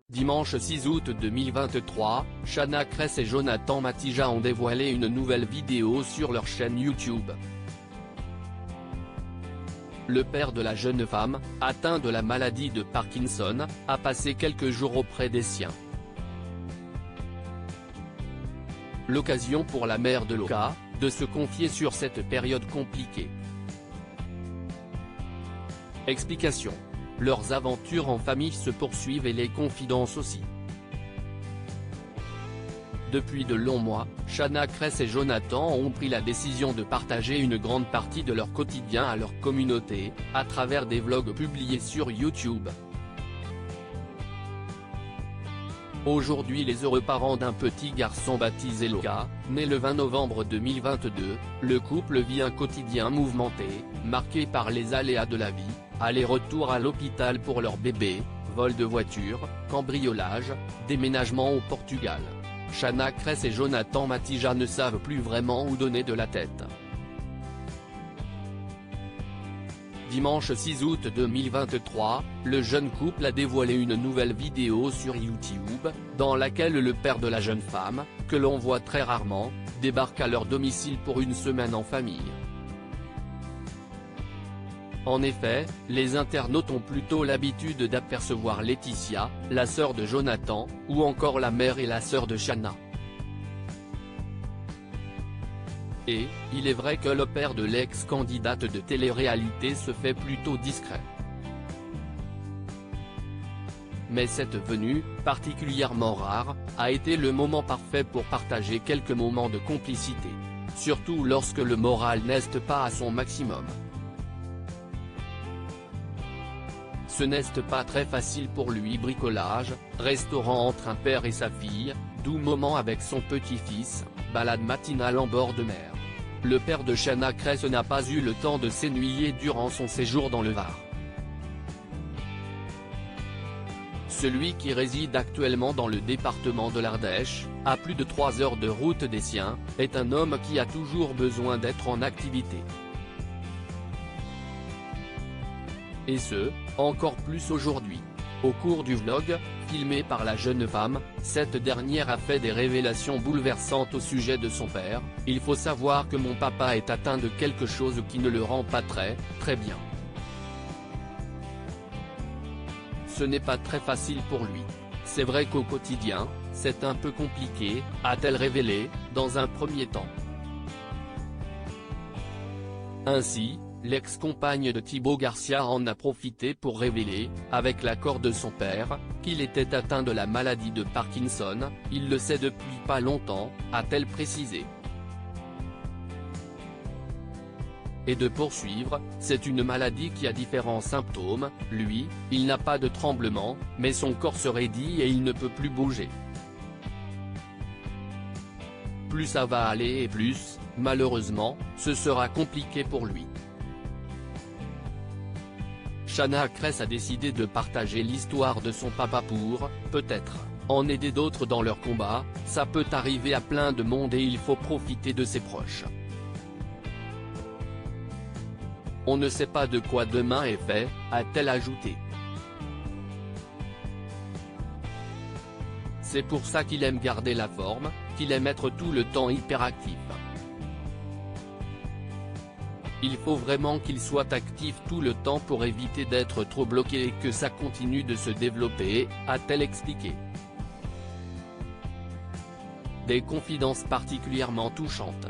Dimanche 6 août 2023, Shanna Kress et Jonathan Matija ont dévoilé une nouvelle vidéo sur leur chaîne YouTube. Le père de la jeune femme, atteint de la maladie de Parkinson, a passé quelques jours auprès des siens. L'occasion pour la mère de Loka, de se confier sur cette période compliquée. Explication. Leurs aventures en famille se poursuivent et les confidences aussi. Depuis de longs mois, Shanna Kress et Jonathan ont pris la décision de partager une grande partie de leur quotidien à leur communauté, à travers des vlogs publiés sur YouTube. Aujourd'hui, les heureux parents d'un petit garçon baptisé Loka, né le 20 novembre 2022, le couple vit un quotidien mouvementé, marqué par les aléas de la vie, aller-retour à l'hôpital pour leur bébé, vol de voiture, cambriolage, déménagement au Portugal. Shanna Kress et Jonathan Matija ne savent plus vraiment où donner de la tête. Dimanche 6 août 2023, le jeune couple a dévoilé une nouvelle vidéo sur YouTube, dans laquelle le père de la jeune femme, que l'on voit très rarement, débarque à leur domicile pour une semaine en famille. En effet, les internautes ont plutôt l'habitude d'apercevoir Laetitia, la sœur de Jonathan, ou encore la mère et la sœur de Shanna. Et, il est vrai que le père de l'ex-candidate de télé-réalité se fait plutôt discret. Mais cette venue, particulièrement rare, a été le moment parfait pour partager quelques moments de complicité. Surtout lorsque le moral n'est pas à son maximum. Ce n'est pas très facile pour lui. Bricolage, restaurant entre un père et sa fille, doux moment avec son petit-fils, balade matinale en bord de mer. Le père de Shanna Kress n'a pas eu le temps de s'ennuyer durant son séjour dans le Var. Celui qui réside actuellement dans le département de l'Ardèche, à plus de 3 heures de route des siens, est un homme qui a toujours besoin d'être en activité. Et ce, encore plus aujourd'hui. Au cours du vlog, filmé par la jeune femme, cette dernière a fait des révélations bouleversantes au sujet de son père. « Il faut savoir que mon papa est atteint de quelque chose qui ne le rend pas très bien. Ce n'est pas très facile pour lui. C'est vrai qu'au quotidien, c'est un peu compliqué », a-t-elle révélé, dans un premier temps. Ainsi, l'ex-compagne de Thibaut Garcia en a profité pour révéler, avec l'accord de son père, qu'il était atteint de la maladie de Parkinson. Il le sait depuis pas longtemps, a-t-elle précisé. Et de poursuivre, c'est une maladie qui a différents symptômes. Lui, il n'a pas de tremblement, mais son corps se raidit et il ne peut plus bouger. Plus ça va aller et plus, malheureusement, ce sera compliqué pour lui. Shanna Kress a décidé de partager l'histoire de son papa pour, peut-être, en aider d'autres dans leur combat. Ça peut arriver à plein de monde et il faut profiter de ses proches. On ne sait pas de quoi demain est fait, a-t-elle ajouté. C'est pour ça qu'il aime garder la forme, qu'il aime être tout le temps hyperactif. Il faut vraiment qu'il soit actif tout le temps pour éviter d'être trop bloqué et que ça continue de se développer, a-t-elle expliqué. Des confidences particulièrement touchantes.